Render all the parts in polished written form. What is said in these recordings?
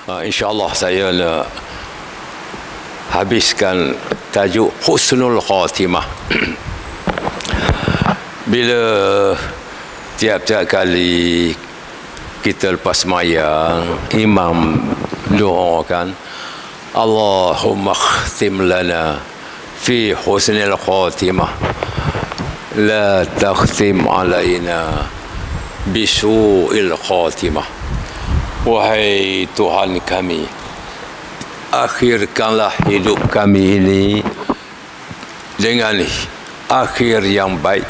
InsyaAllah saya nak habiskan tajuk Husnul Khatimah. Bila tiap-tiap kali kita lepas sembahyang, imam doakan, Allahumma khtim lana fi husnil khatimah, la takhtim alaina bisu'il khatimah. Wahai Tuhan kami, akhirkanlah hidup kami ini dengan akhir yang baik.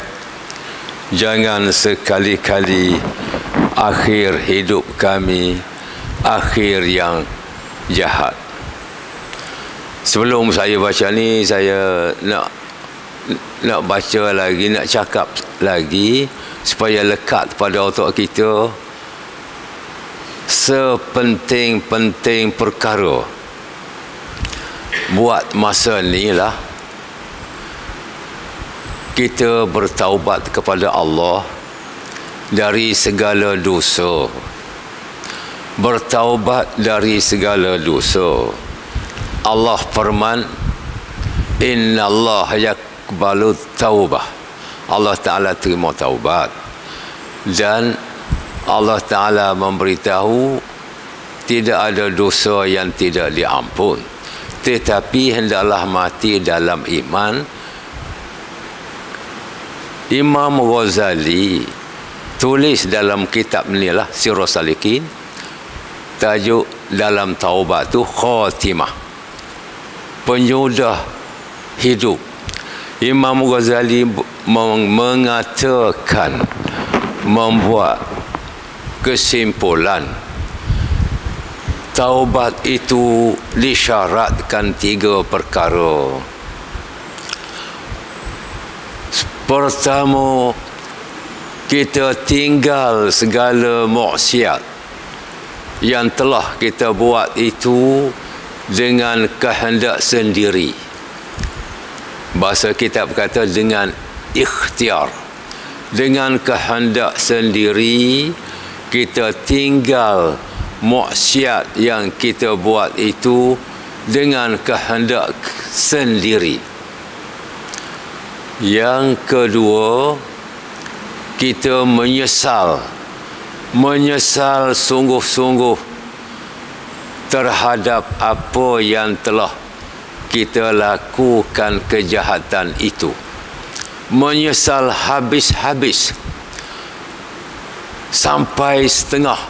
Jangan sekali-kali akhir hidup kami akhir yang jahat. Sebelum saya baca ni, saya nak baca lagi, nak cakap lagi supaya lekat pada otak kita. Sepenting-penting perkara buat masa ni lah kita bertaubat kepada Allah dari segala dosa. Bertaubat dari segala dosa. Allah firman, Innallaha yaqbalu taubah. Allah Ta'ala terima taubat. Dan Allah Ta'ala memberitahu tidak ada dosa yang tidak diampun, tetapi hendaklah mati dalam iman. Imam Ghazali tulis dalam kitab ni lah, Sirrul Salikin, tajuk dalam taubat tu khatimah, penyudah hidup. Imam Ghazali mengatakan, membuat kesimpulan, taubat itu disyaratkan 3 perkara. Pertama, kita tinggal segala maksiat yang telah kita buat itu dengan kehendak sendiri. Bahasa kitab kata dengan ikhtiar, dengan kehendak sendiri. Kita tinggal maksiat yang kita buat itu dengan kehendak sendiri. Yang kedua, kita menyesal sungguh-sungguh terhadap apa yang telah kita lakukan kejahatan itu. Menyesal habis-habis, sampai setengah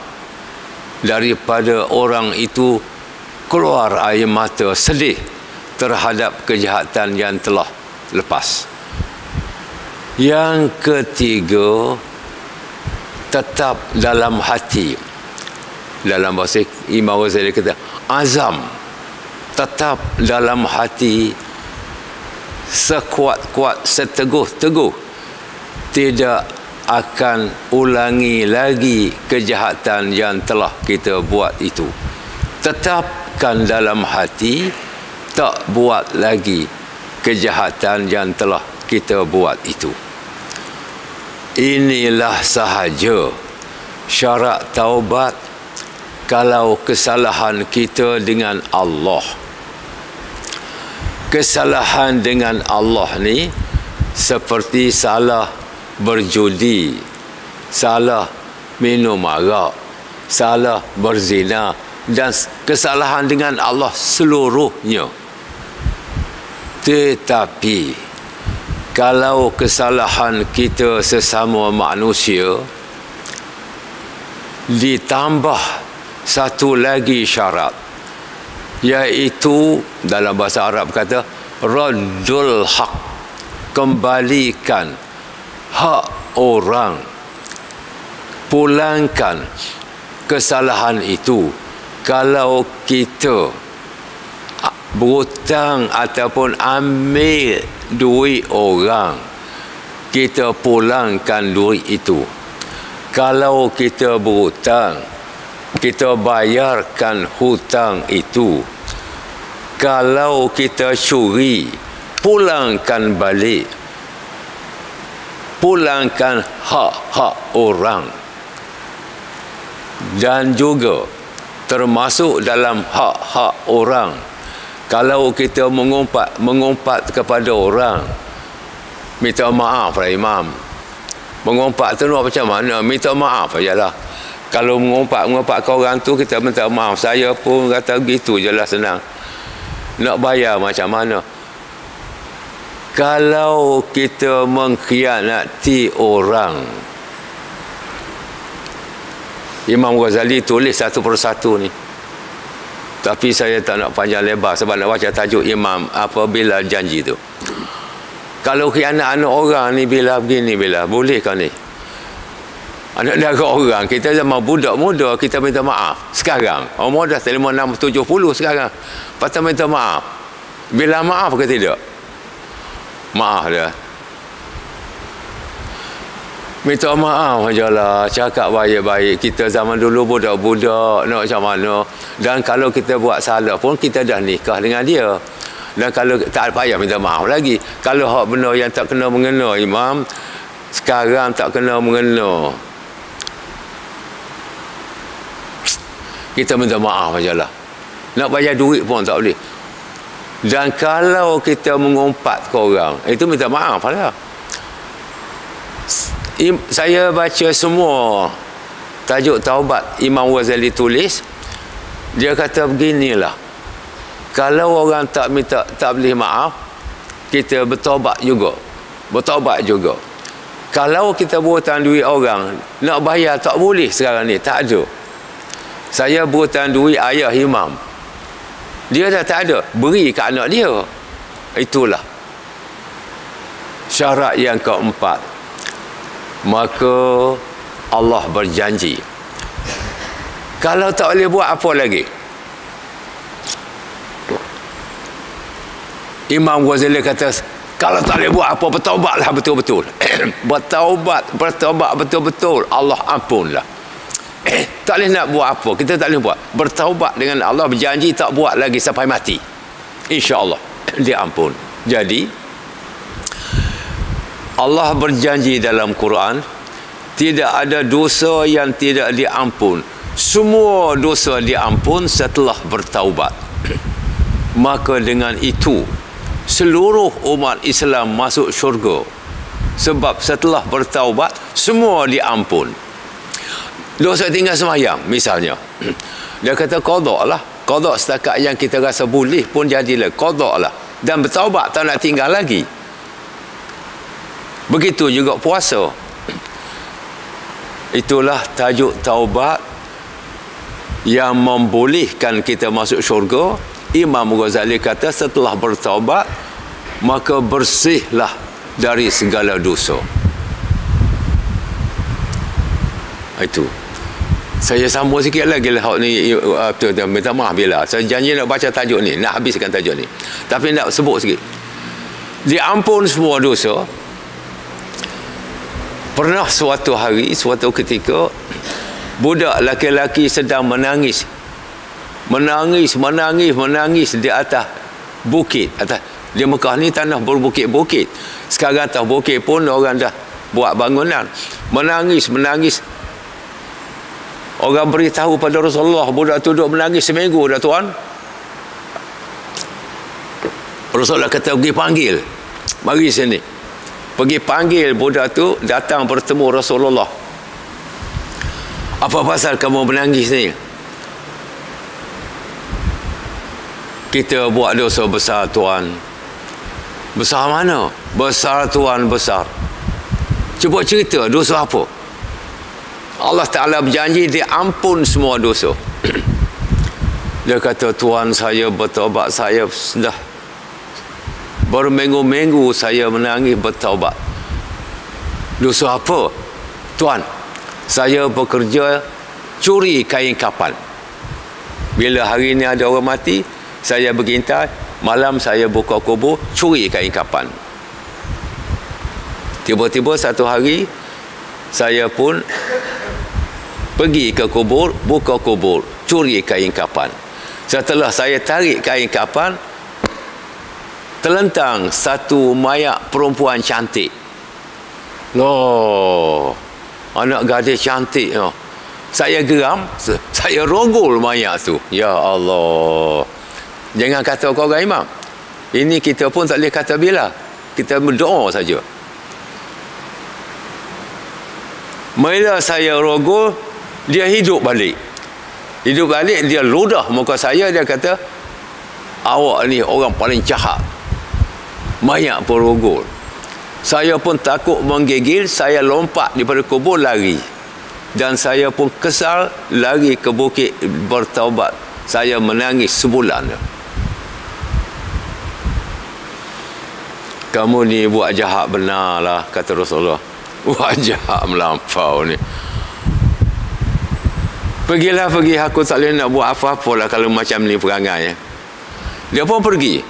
daripada orang itu keluar air mata sedih terhadap kejahatan yang telah lepas. Yang ketiga, tetap dalam hati. Dalam bahasa Imam Ghazali kata azam, tetap dalam hati, sekuat-kuat, seteguh-teguh tidak akan ulangi lagi kejahatan yang telah kita buat itu. Tetapkan dalam hati, tak buat lagi kejahatan yang telah kita buat itu. Inilah sahaja syarat taubat kalau kesalahan kita dengan Allah. Kesalahan dengan Allah ni seperti salah berjudi, salah minum arak, salah berzina, dan kesalahan dengan Allah seluruhnya. Tetapi kalau kesalahan kita sesama manusia, ditambah satu lagi syarat, iaitu dalam bahasa Arab kata raddul haq, kembalikan hak orang, pulangkan kesalahan itu. Kalau kita berhutang ataupun ambil duit orang, kita pulangkan duit itu. Kalau kita berhutang, kita bayarkan hutang itu. Kalau kita curi, pulangkan balik. Pulangkan hak-hak orang. Dan juga termasuk dalam hak-hak orang. Kalau kita mengumpat kepada orang, minta maaf lah imam. Mengumpat tu macam mana? Minta maaf ajalah. Kalau mengumpat ke orang tu, kita minta maaf. Saya pun kata begitu je lah, senang. Nak bayar macam mana? Kalau kita mengkhianati orang, Imam Ghazali tulis satu persatu ni. Tapi saya tak nak panjang lebar sebab nak baca tajuk Imam apabila janji tu. Kalau khianat anak orang ni bila begini, bila bolehkah ni? Anak dara orang, kita zaman budak muda kita minta maaf. Sekarang umur dah 56 70 sekarang. Patut minta maaf. Bila maaf ke tidak? Maaf dah. Minta maaf ajalah, cakap baik-baik. Kita zaman dulu budak-budak nak macam mana. Dan kalau kita buat salah pun kita dah nikah dengan dia. Dan kalau tak payah minta maaf lagi. Kalau hak benar yang tak kena mengena imam, sekarang tak kena mengena, kita minta maaf ajalah. Nak bayar duit pun tak boleh. Dan kalau kita mengumpat ke orang, itu minta maaf lah. Saya baca semua tajuk taubat Imam Ghazali tulis. Dia kata beginilah, kalau orang tak boleh maaf, kita bertaubat juga. Kalau kita berhutang duit orang, nak bayar tak boleh sekarang ni, tak ada. Saya berhutang duit ayah imam, dia dah tak ada, beri ke anak dia. Itulah syarat yang keempat. Maka Allah berjanji, kalau tak boleh buat apa lagi, Imam Ghazali kata, kalau tak boleh buat apa, bertaubatlah betul-betul. bertaubat betul-betul, Allah ampunlah. Tak boleh nak buat apa, kita tak boleh buat. Bertaubat dengan Allah, berjanji tak buat lagi sampai mati, insya-Allah dia ampun. Jadi Allah berjanji dalam Quran, tidak ada dosa yang tidak diampun. Semua dosa diampun setelah bertaubat. Maka dengan itu seluruh umat Islam masuk syurga. Sebab setelah bertaubat semua diampun. Dosa tinggal sembahyang misalnya, dia kata qada lah, qada setakat yang kita rasa boleh pun jadilah, qada lah. Dan bertaubat tak nak tinggal lagi. Begitu juga puasa. Itulah tajuk taubat yang membolehkan kita masuk syurga. Imam Ghazali kata setelah bertaubat maka bersihlah dari segala dosa. Itu. Saya sambung sikit lagi lah hak ni, minta maaf bila saya janji nak baca tajuk ni, nak habiskan tajuk ni. Tapi nak sebut sikit. Diampun semua dosa. Pernah suatu hari, suatu ketika, budak laki-laki sedang menangis di atas bukit. Di Mekah ni tanah berbukit-bukit. Sekarang atas bukit pun orang dah buat bangunan. Menangis. Orang beritahu pada Rasulullah, budak tu duduk menangis seminggu dah tuan. Rasulullah kata, pergi panggil, mari sini. Pergi panggil budak tu, datang bertemu Rasulullah. Apa pasal kamu menangis ni? Kita buat dosa besar tuan. Besar mana? Besar tuan, besar. Cuba cerita dosa apa? Allah Ta'ala berjanji dia ampun semua dosa. Dia kata, tuan, saya bertaubat, saya sudah berminggu-minggu saya menangis bertaubat. Dosa apa? Tuan, saya bekerja curi kain kapan. Bila hari ni ada orang mati, saya bergintai, malam saya buka kubur, curi kain kapan. Tiba-tiba satu hari, saya pun pergi ke kubur, buka kubur, curi kain kapan. Setelah saya tarik kain kapan, terlentang satu mayat perempuan cantik. Loh, anak gadis cantik. Saya geram, saya rogol mayat tu. Ya Allah. Jangan kata kau orang imam. Ini kita pun tak boleh kata bila. Kita berdoa saja. Bila saya rogol, dia hidup balik. Hidup balik, dia ludah muka saya. Dia kata, awak ni orang paling jahat. Mayat pun rogol. Saya pun takut menggigil. Saya lompat daripada kubur, lari. Dan saya pun kesal, lari ke bukit bertaubat. Saya menangis sebulan. Kamu ni buat jahat benar lah, kata Rasulullah. Buat jahat melampau ni. Pergi, aku tak boleh nak buat apa-apa lah kalau macam ni perangai. Dia pun pergi.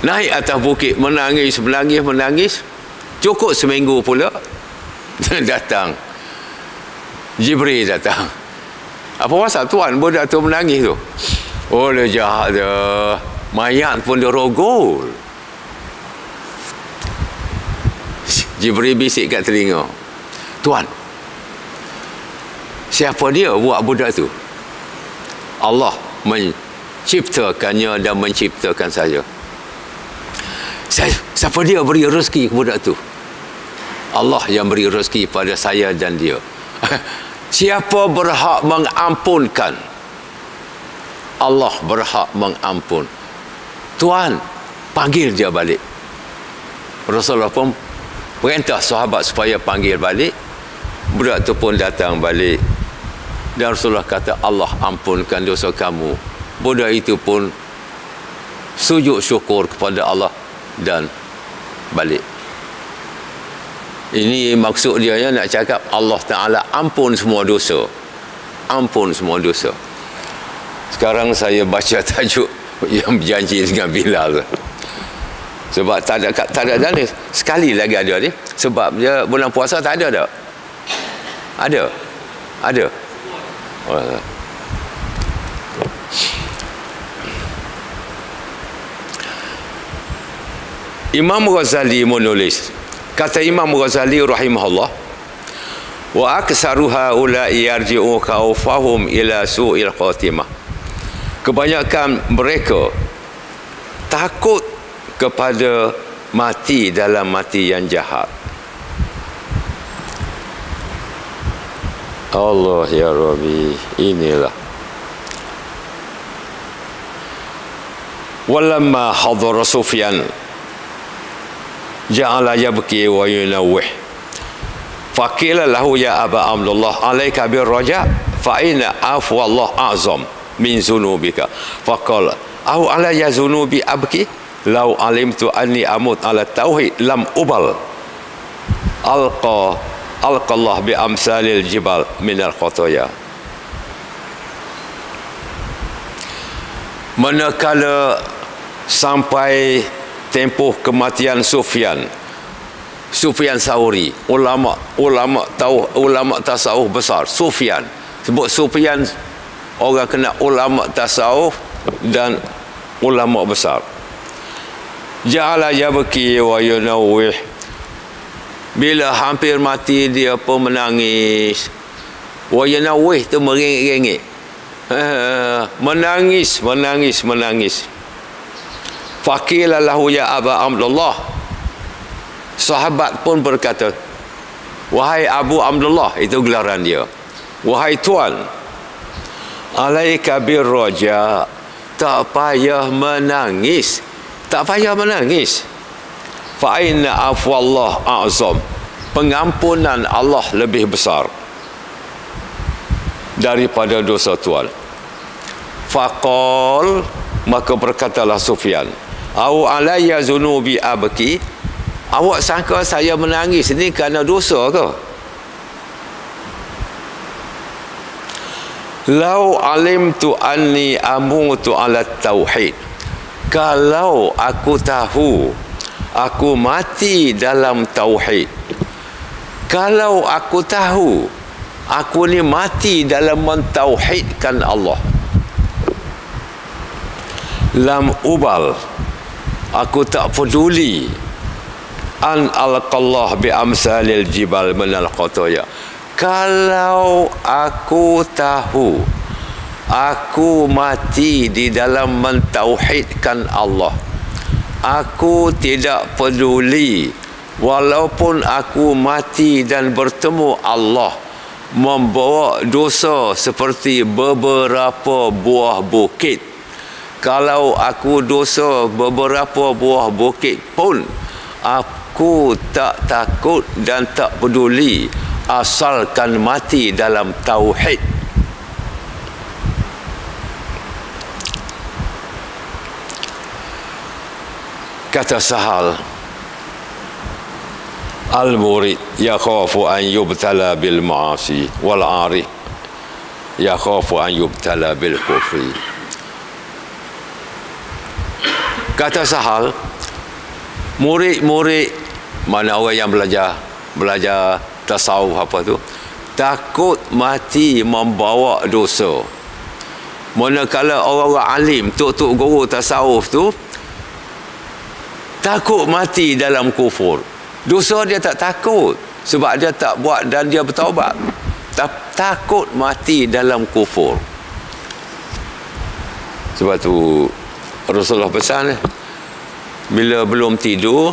Naik atas bukit, menangis. Cukup seminggu pula. Datang Jibril datang. Apa pasal tuan budak tu menangis tu? Oh, dia jahat dia. Mayat pun dia rogol. Jibril bisik kat telinga. Tuan, siapa dia buat budak tu? Allah menciptakannya dan menciptakan saya. Siapa dia beri rezeki ke budak tu? Allah yang beri rezeki pada saya dan dia. Siapa berhak mengampunkan? Allah berhak mengampun. Tuan, panggil dia balik. Rasulullah pun perintah sahabat supaya panggil balik. Budak tu pun datang balik. Dan Rasulullah kata, Allah ampunkan dosa kamu. Budak itu pun sujud syukur kepada Allah dan balik. Ini maksud dia ya, nak cakap Allah Ta'ala ampun semua dosa. Ampun semua dosa. Sekarang saya baca tajuk yang berjanji dengan Bilal. Sebab tak ada dalil. Sekali lagi ada ni. Sebab dia bulan puasa tak ada tak? Ada. Oh. Imam Ghazali menulis, kata Imam Ghazali rahimahullah, wa aksaru haula'i yarji'u khawfahum ila su'il khatimah. Kebanyakan mereka takut kepada mati dalam mati yang jahat. Allah ya Rabbi, inilah. Walamma hadara Sufyan ja'ala yabki wa yunawwih faqila lahu ya Aba Abdullah alayka bir raja fa inna afwa Allah a'zam min zunubika faqala aw ala ya zunubi abki law alimtu anni amut ala tauhid lam ubal alqa Allah bi amsalil jibal minal khotoya. Manakala sampai tempoh kematian Sufyan Sauri, ulama tasawuf besar. Sufyan, sebut Sufyan, orang kena ulama tasawuf dan ulama besar. Ja'ala yabki wa yunawwih, bila hampir mati dia pun menangis. Wa yunawwih tu merengek-rengek, menangis. Faqila lahu ya Aba Abdullah, sahabat pun berkata, wahai Abu Abdullah, itu gelaran dia, wahai tuan, alaika bir raja, tak payah menangis, fa inna afwallah a'zam, pengampunan Allah lebih besar daripada dosa tuan. Faqal, maka berkatalah Sufyan, au alayya zunubi abki, awak sangka saya menangis ni kerana dosa ke? Lau alimtu anni amutu ala tauhid, kalau aku tahu aku mati dalam tauhid, kalau aku tahu aku ni mati dalam mentauhidkan Allah, lam ubal, aku tak peduli an alqallah bi amsalil jibal minal khotoya, kalau aku tahu aku mati di dalam mentauhidkan Allah, aku tidak peduli walaupun aku mati dan bertemu Allah membawa dosa seperti beberapa buah bukit. Kalau aku dosa beberapa buah bukit pun aku tak takut dan tak peduli, asalkan mati dalam tauhid. Kata Sahal, al-murid yakhafu an yubtala bil ma'asi wal 'arif yakhafu an yubtala bil kufri. Kata Sahal, murid-murid, mana orang yang belajar tasawuf apa tu, takut mati membawa dosa. Manakala orang-orang alim, tok-tok guru tasawuf tu takut mati dalam kufur. Dosa dia tak takut sebab dia tak buat dan dia bertaubat. Takut mati dalam kufur. Sebab tu Rasulullah pesan, bila belum tidur,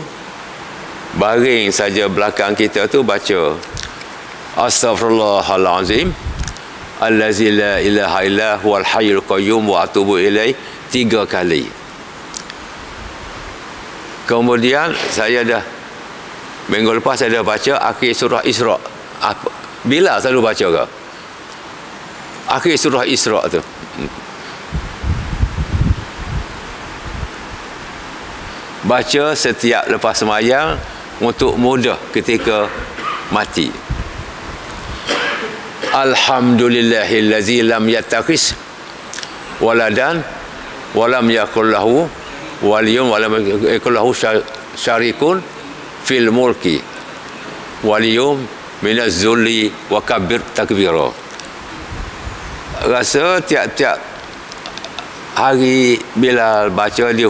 baring saja belakang kita tu baca Astaghfirullahalazim allazi la ilaha illa huwal hayyul qayyum wa atubu ilaih 3 kali. Kemudian saya dah minggu lepas saya dah baca akhir surah Isra. Bila selalu baca ke? Akhir surah Isra tu. Baca setiap lepas sembahyang untuk mudah ketika mati. Alhamdulillahillazi lam yattakhis waladan wa lam yakul lahu waliyun wa lam yakul lahu syarikun fil mulki waliyum minaz zulli wa kabir takbira. Rasa tiap-tiap hari bila baca di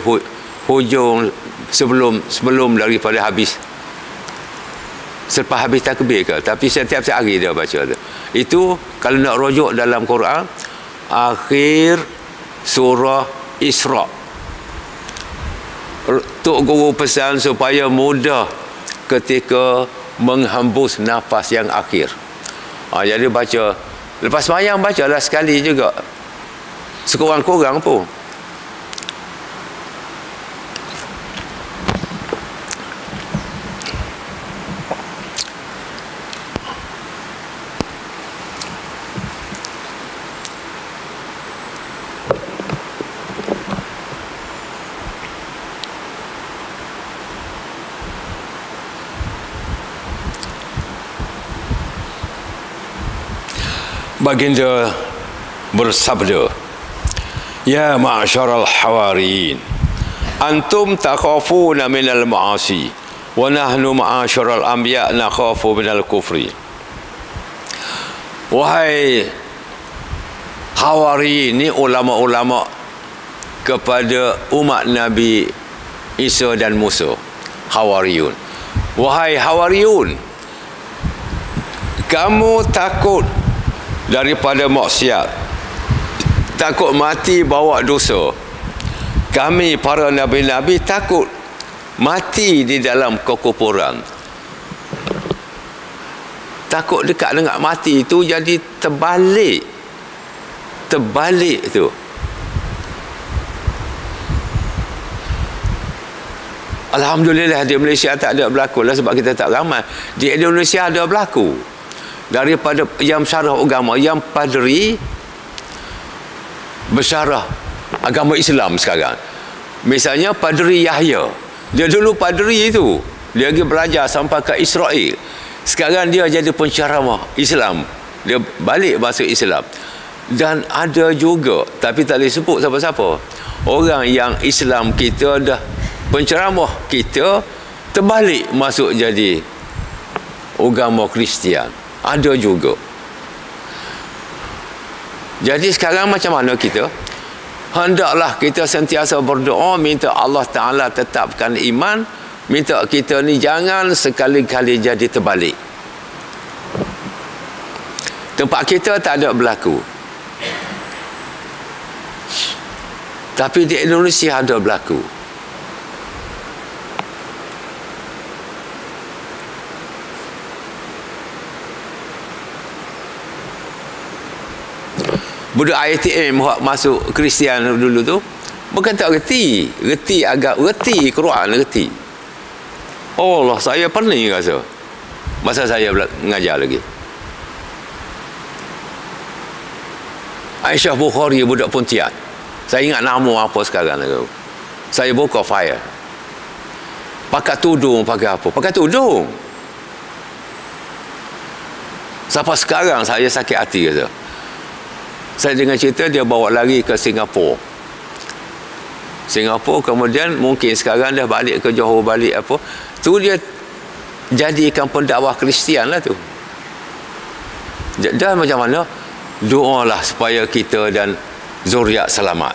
hujung sebelum daripada habis, selepas habis takbir ke, tapi setiap hari dia baca tu. Itu kalau nak rujuk dalam Quran, akhir surah Isra. Tok guru pesan supaya mudah ketika menghembus nafas yang akhir. Jadi baca lepas sembahyang, bacalah sekali juga, sekurang-kurang pun. Baginda bersabda, ya ma'asyaral hawariyin, antum takhafuna minal ma'asi wa nahnu ma'asyaral anbiya nakhafu minal kufri. Wahai hawariyin, ni ulama-ulama kepada umat Nabi Isa dan Musa, hawariyun. Wahai hawariyun, kamu takut daripada maksiat, takut mati bawa dosa. Kami para nabi-nabi takut mati di dalam kekufuran. Takut dekat dengan mati itu jadi terbalik tu. Alhamdulillah di Malaysia tak ada berlaku lah, sebab kita tak ramai. Di Indonesia ada berlaku. Daripada yang syarah agama, yang padri bersyarah agama Islam sekarang. Misalnya Padri Yahya, dia dulu padri itu, dia pergi belajar sampai ke Israel. Sekarang dia jadi penceramah Islam, dia balik masuk Islam. Dan ada juga, tapi tak boleh sebut siapa-siapa, orang yang Islam kita dah, penceramah kita terbalik masuk jadi agama Kristian. Ada juga. Jadi sekarang macam mana kita? Hendaklah kita sentiasa berdoa, minta Allah Ta'ala tetapkan iman, minta kita ni jangan sekali-kali jadi terbalik. Tempat kita tak ada berlaku. Tapi di Indonesia ada berlaku. Budak ITM masuk Kristian dulu tu bukan tak reti Quran reti. Oh Allah, saya pening rasa masa saya mengajar lagi. Aisyah Bukhari budak Pontian. Saya ingat nama apa sekarang tu. Saya buka file. Pakai tudung, pakai apa? Pakai tudung. Sampai sekarang saya sakit hati rasa. Saya dengar cerita dia bawa lari ke Singapura. Kemudian mungkin sekarang dah balik ke Johor, balik apa. Tu dia jadikan pendakwah Kristian lah tu. Dan macam mana? Doalah supaya kita dan zuriat selamat.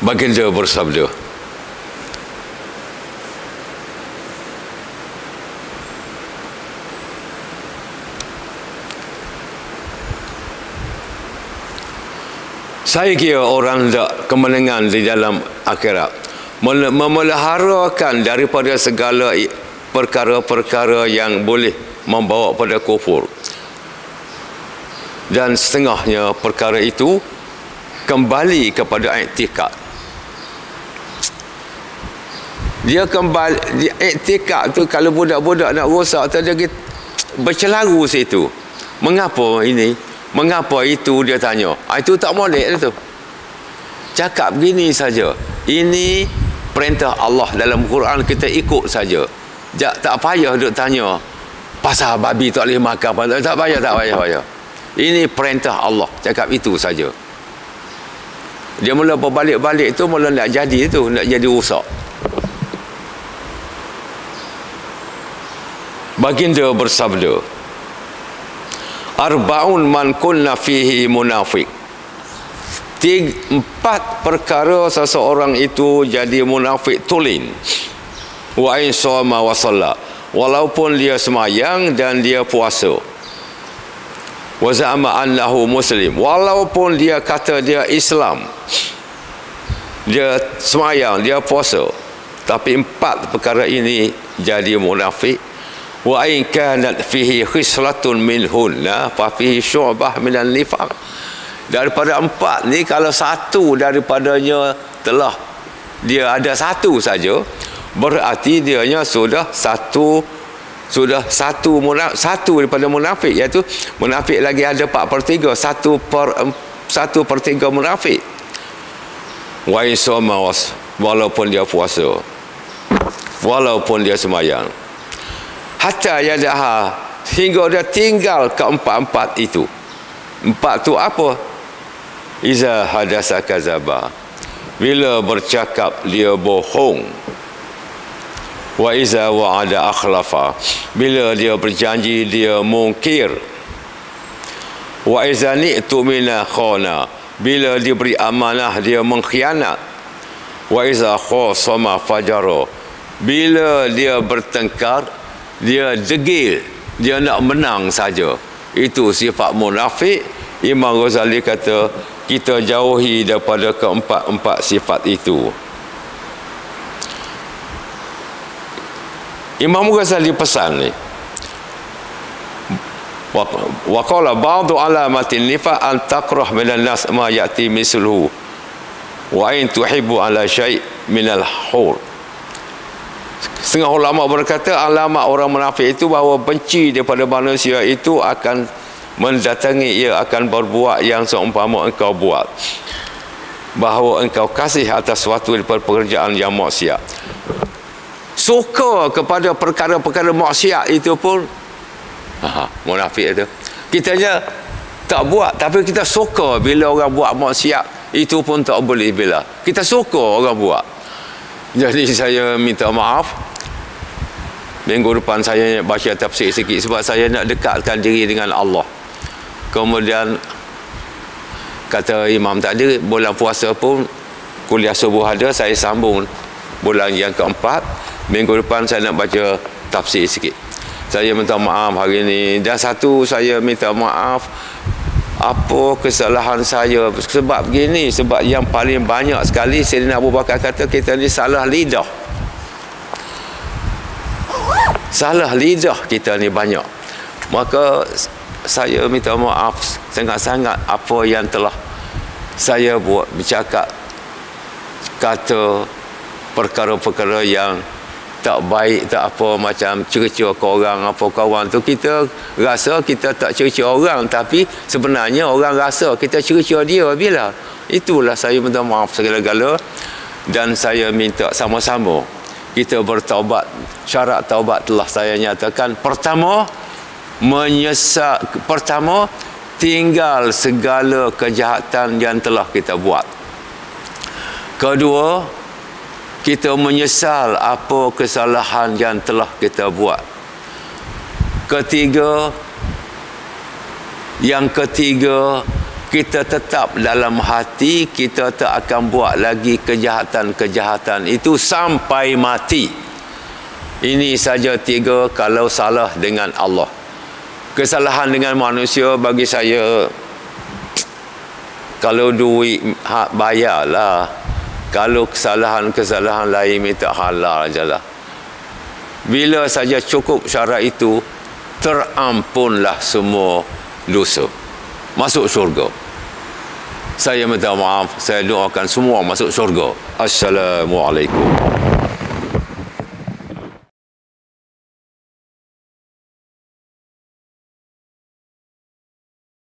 Baginda bersabda, saya kira orang tak kemenangan di dalam akhirat memeliharakan daripada segala perkara-perkara yang boleh membawa pada kufur, dan setengahnya perkara itu kembali kepada i'tikad. Dia kembali i'tikad tu. Kalau budak-budak nak rosak tu, dia bercelaru situ. Mengapa ini? Mengapa itu? Dia tanya. Itu tak molek tu. Cakap begini saja. Ini perintah Allah dalam Quran, kita ikut saja. Tak payah duk tanya pasal babi tak boleh makan. Tak payah. Ini perintah Allah. Cakap itu saja. Dia mula berbalik-balik tu, mula nak jadi tu, nak jadi rusak. Baginda bersabda, arba'un man kunna fihi munafiq. 4 perkara seseorang itu jadi munafik tulen. Wa in shoma wa shalla, walaupun dia semayang dan dia puasa. Wa za'ama annahu muslim, walaupun dia kata dia Islam, dia semayang, dia puasa, tapi 4 perkara ini jadi munafik. Wa in kanat fihi khislatun minhunna fa fihi syu'bah minal nifaq. Daripada 4 ni, kalau satu daripadanya telah dia ada satu saja, berarti dianya sudah satu daripada munafik, iaitu munafik lagi ada 4/3, 1/3 munafik. Wa in shoma, walaupun dia puasa, walaupun dia semayang, hatta yadaha, hingga dia tinggal ke-4 itu. 4 tu apa? Iza hadasa kazaba, bila bercakap dia bohong. Wa iza wa'ada akhlafa, bila dia berjanji dia mungkir. Wa iza ni'tu mina khana, bila diberi amanah dia mengkhianat. Wa iza khasama fajara, bila dia bertengkar dia degil, dia nak menang saja. Itu sifat munafik. Imam Ghazali kata kita jauhi daripada ke-4 sifat itu. Imam Ghazali pesan ni, wa qala ba'du alamatin nifaq an takrah minan nas ma ya'ti misluhu wa in tuhibbu ala syai' minal hur. Setengah ulama berkata alamat orang munafik itu bahawa benci daripada manusia itu akan mendatangi, ia akan berbuat yang seumpama engkau buat, bahawa engkau kasih atas suatu daripada pekerjaan yang maksiat. Suka kepada perkara-perkara maksiat itu pun munafik itu. Kitanya tak buat, tapi kita suka bila orang buat maksiat, itu pun tak boleh bila. Kita suka orang buat. Jadi saya minta maaf, minggu depan saya baca tafsir sikit, sebab saya nak dekatkan diri dengan Allah. Kemudian kata imam tadi, bulan puasa pun kuliah subuh ada, saya sambung bulan yang keempat. Minggu depan saya nak baca tafsir sikit. Saya minta maaf hari ini. Dan satu, saya minta maaf apa kesalahan saya. Sebab begini, sebab yang paling banyak sekali Sayyidina Abu Bakar kata kita ni salah lidah. Salah lidah kita ni banyak. Maka saya minta maaf sangat-sangat apa yang telah saya buat, bercakap, kata perkara-perkara yang tak baik, tak apa, macam cerca ke orang, apa kawan tu, kita rasa kita tak cerca orang, tapi sebenarnya orang rasa kita cerca dia. Bila itulah saya minta maaf segala-gala, dan saya minta sama-sama kita bertaubat. Syarat taubat telah saya nyatakan. Pertama, menyesal. Pertama, tinggal segala kejahatan yang telah kita buat. Kedua, kita menyesal apa kesalahan yang telah kita buat. Yang ketiga, kita tetap dalam hati kita tak akan buat lagi kejahatan-kejahatan itu sampai mati. Ini saja 3 kalau salah dengan Allah. Kesalahan dengan manusia bagi saya, kalau duit bayarlah. Kalau kesalahan-kesalahan lain minta halal ajalah. Bila saja cukup syarat itu, terampunlah semua dosa. Masuk syurga. Saya minta maaf, saya doakan semua masuk syurga. Assalamualaikum.